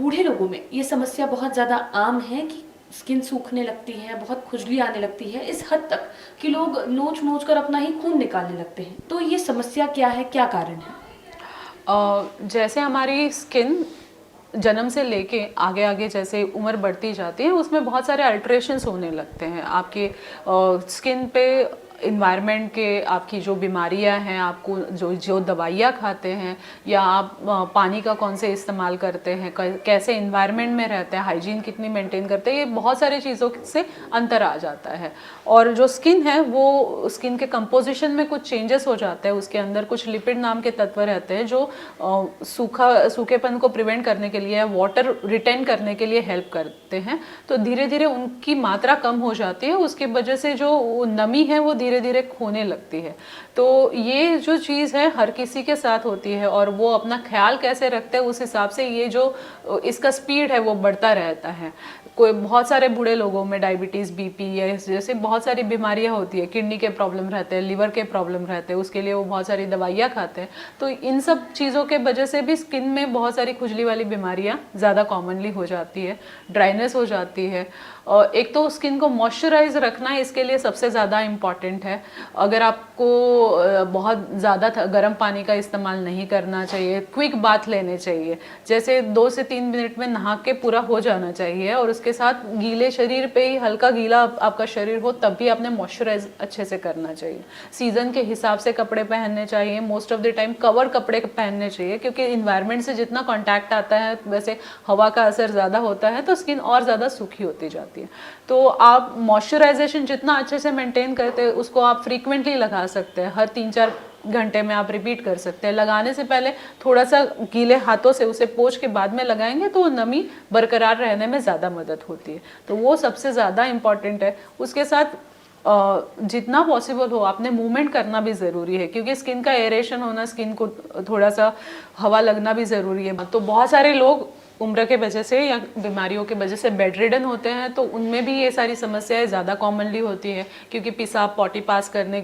बूढ़े लोगों में ये समस्या बहुत ज़्यादा आम है कि स्किन सूखने लगती है, बहुत खुजली आने लगती है, इस हद तक कि लोग नोच नोच कर अपना ही खून निकालने लगते हैं। तो ये समस्या क्या है, क्या कारण है? जैसे हमारी स्किन जन्म से लेके आगे आगे जैसे उम्र बढ़ती जाती है, उसमें बहुत सारे अल्ट्रेशंस होने लगते हैं आपके स्किन पे। इन्वायरमेंट के आपकी जो बीमारियां हैं, आपको जो जो दवाइयाँ खाते हैं, या आप पानी का कौन से इस्तेमाल करते हैं, कैसे इन्वायरमेंट में रहते हैं, हाइजीन कितनी मेंटेन करते हैं, ये बहुत सारी चीज़ों से अंतर आ जाता है। और जो स्किन है वो स्किन के कंपोजिशन में कुछ चेंजेस हो जाते हैं, उसके अंदर कुछ लिपिड नाम के तत्व रहते हैं जो सूखेपन को प्रिवेंट करने के लिए, वाटर रिटेन करने के लिए हेल्प करते हैं। तो धीरे धीरे उनकी मात्रा कम हो जाती है, उसकी वजह से जो नमी है वो धीरे धीरे खोने लगती है। तो ये जो चीज़ है हर किसी के साथ होती है, और वो अपना ख्याल कैसे रखते हैं उस हिसाब से ये जो इसका स्पीड है वो बढ़ता रहता है। कोई बहुत सारे बूढ़े लोगों में डायबिटीज़, बीपी या जैसे बहुत सारी बीमारियां होती है, किडनी के प्रॉब्लम रहते हैं, लिवर के प्रॉब्लम रहते हैं, उसके लिए वो बहुत सारी दवाइयाँ खाते हैं। तो इन सब चीज़ों के वजह से भी स्किन में बहुत सारी खुजली वाली बीमारियां ज़्यादा कॉमनली हो जाती है, ड्राइनेस हो जाती है। और एक तो स्किन को मॉइस्चराइज रखना इसके लिए सबसे ज़्यादा इम्पॉर्टेंट है। अगर आपको बहुत ज़्यादा गर्म पानी का इस्तेमाल नहीं करना चाहिए, क्विक बाथ लेने चाहिए, जैसे 2 से 3 मिनट में नहा के पूरा हो जाना चाहिए, और उसके साथ गीले शरीर पे ही हल्का गीला आपका शरीर हो तब भी आपने मॉइस्चराइज अच्छे से करना चाहिए। सीजन के हिसाब से कपड़े पहनने चाहिए, most of the time cover कपड़े पहनने चाहिए, क्योंकि इन्वायरमेंट से जितना कॉन्टैक्ट आता है वैसे हवा का असर ज़्यादा होता है तो स्किन और ज़्यादा सूखी होती जाती है। तो आप मॉइस्चराइजेशन जितना अच्छे से मेंटेन करते हैं उसको आप फ्रीक्वेंटली लगा सकते हैं, हर 3-4 घंटे में आप रिपीट कर सकते हैं। लगाने से पहले थोड़ा सा गीले हाथों से उसे पोंछ के बाद में लगाएंगे तो नमी बरकरार रहने में ज़्यादा मदद होती है। तो वो सबसे ज़्यादा इम्पॉर्टेंट है। उसके साथ जितना पॉसिबल हो आपने मूवमेंट करना भी ज़रूरी है, क्योंकि स्किन का एरेशन होना, स्किन को थोड़ा सा हवा लगना भी ज़रूरी है। तो बहुत सारे लोग उम्र के वजह से या बीमारियों के वजह से बेड रिडन होते हैं, तो उनमें भी ये सारी समस्याएं ज़्यादा कॉमनली होती है, क्योंकि पेशाब पॉटी पास करने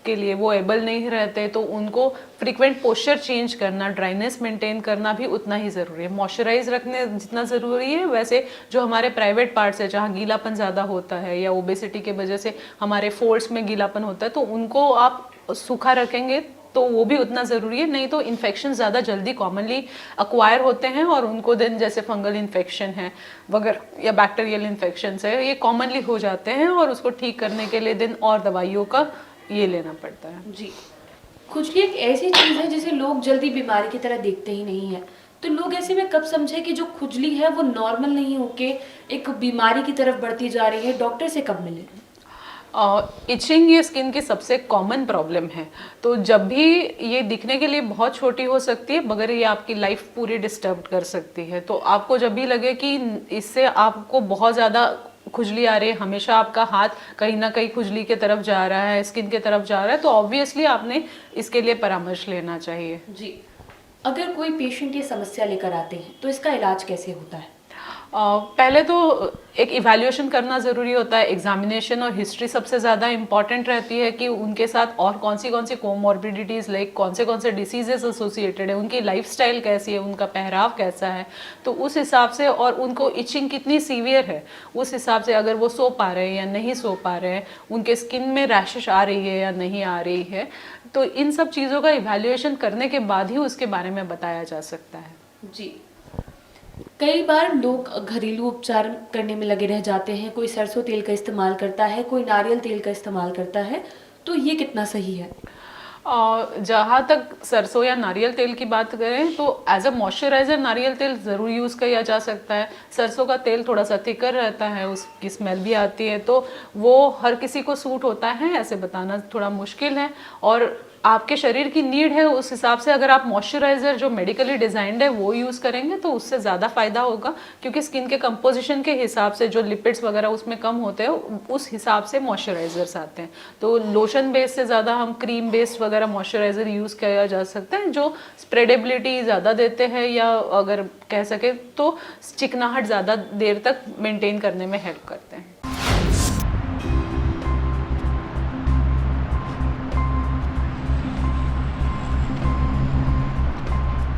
के लिए वो एबल नहीं रहते, तो उनको फ्रीक्वेंट पोस्चर चेंज करना, ड्राइनेस मेंटेन करना भी उतना ही ज़रूरी है। मॉइस्चराइज रखने जितना ज़रूरी है, वैसे जो हमारे प्राइवेट पार्ट्स है जहाँ गीलापन ज़्यादा होता है या ओबेसिटी के वजह से हमारे फोल्ड्स में गीलापन होता है, तो उनको आप सूखा रखेंगे तो वो भी उतना ज़रूरी है। नहीं तो इन्फेक्शन ज़्यादा जल्दी कॉमनली अक्वायर होते हैं, और उनको दिन जैसे फंगल इन्फेक्शन है वगैरह या बैक्टीरियल इन्फेक्शन है, ये कॉमनली हो जाते हैं, और उसको ठीक करने के लिए दिन और दवाइयों का ये लेना पड़ता है। जी, खुजली एक ऐसी चीज़ है जिसे लोग जल्दी बीमारी की तरह देखते ही नहीं है। तो लोग ऐसे में कब समझे कि जो खुजली है वो नॉर्मल नहीं होके एक बीमारी की तरफ बढ़ती जा रही है? डॉक्टर से कब मिले? इचिंग ये स्किन की सबसे कॉमन प्रॉब्लम है। तो जब भी ये दिखने के लिए बहुत छोटी हो सकती है, मगर ये आपकी लाइफ पूरी डिस्टर्ब कर सकती है। तो आपको जब भी लगे कि इससे आपको बहुत ज़्यादा खुजली आ रही है, हमेशा आपका हाथ कहीं ना कहीं खुजली के तरफ जा रहा है, स्किन के तरफ जा रहा है, तो ऑब्वियसली आपने इसके लिए परामर्श लेना चाहिए। जी, अगर कोई पेशेंट ये समस्या लेकर आते हैं तो इसका इलाज कैसे होता है? पहले तो एक इवैल्यूएशन करना ज़रूरी होता है। एग्जामिनेशन और हिस्ट्री सबसे ज़्यादा इंपॉर्टेंट रहती है कि उनके साथ और कौन सी कोमॉर्बिडिटीज़, लाइक कौन से डिसीजेस एसोसिएटेड है, उनकी लाइफस्टाइल कैसी है, उनका पहराव कैसा है, तो उस हिसाब से, और उनको इचिंग कितनी सीवियर है उस हिसाब से, अगर वो सो पा रहे हैं या नहीं सो पा रहे हैं, उनके स्किन में रैशेस आ रही है या नहीं आ रही है, तो इन सब चीज़ों का इवैल्यूएशन करने के बाद ही उसके बारे में बताया जा सकता है। जी, कई बार लोग घरेलू उपचार करने में लगे रह जाते हैं। कोई सरसों तेल का इस्तेमाल करता है, कोई नारियल तेल का इस्तेमाल करता है, तो ये कितना सही है? जहाँ तक सरसों या नारियल तेल की बात करें तो एज अ मॉइस्चराइजर नारियल तेल ज़रूर यूज़ किया जा सकता है। सरसों का तेल थोड़ा सा थिकर रहता है, उसकी स्मेल भी आती है, तो वो हर किसी को सूट होता है ऐसे बताना थोड़ा मुश्किल है, और आपके शरीर की नीड है उस हिसाब से अगर आप मॉइस्चराइजर जो मेडिकली डिजाइंड है वो यूज़ करेंगे तो उससे ज़्यादा फायदा होगा, क्योंकि स्किन के कंपोजिशन के हिसाब से जो लिपिड्स वगैरह उसमें कम होते हैं उस हिसाब से मॉइस्चराइजर्स आते हैं। तो लोशन बेस से ज़्यादा हम क्रीम बेस्ड वगैरह मॉइस्चराइजर यूज़ किया जा सकता है, जो स्प्रेडेबिलिटी ज़्यादा देते हैं, या अगर कह सके तो चिकनाहट ज़्यादा देर तक मेंटेन करने में हेल्प करते हैं।